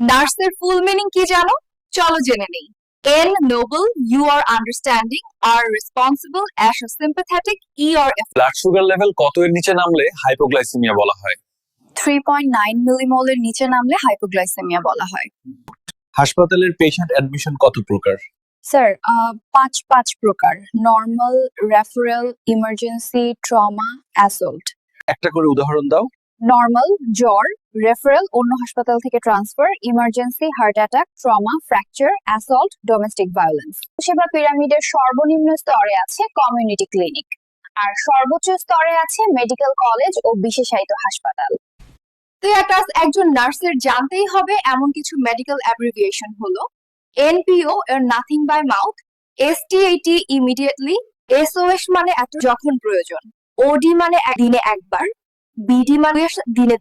নার্সের full meaning কি জানো? চলো জেনে নেই। N noble, you are understanding, R responsible, S sympathetic, E or F। Blood sugar level কত এর নিচে নামলে হাইপোগ্লাইসেমিয়া বলা হয়? 3.9 মিলিমোলের নিচে নামলে হাইপোগ্লাইসেমিয়া বলা হয়। হাসপাতালের পেশেন্ট অ্যাডমিশন কত প্রকার? স্যার, পাঁচ প্রকার: normal, referral, emergency, trauma, assault. একটা করে উদাহরণ দাও। নর্মাল জ্বর, রেফারেল অন্য হাসপাতাল থেকে transfer, emergency heart attack, trauma fracture, assault domestic violence. সেবা পিরামিডের সর্বনিম্ন স্তরে আছে কমিউনিটি ক্লিনিক, আর সর্বোচ্চ স্তরে আছে মেডিকেল কলেজ ও বিশেষায়িত হাসপাতাল। তো একজন নার্সের জানতেই হবে এমন কিছু মেডিকেল অ্যাব্রিভিয়েশন হলো: এনপিও এর nothing by mouth, STAT immediately, SOS মানে এত যখন প্রয়োজন, ওডি মানে দিনে একবার, বিডি মানে দিনে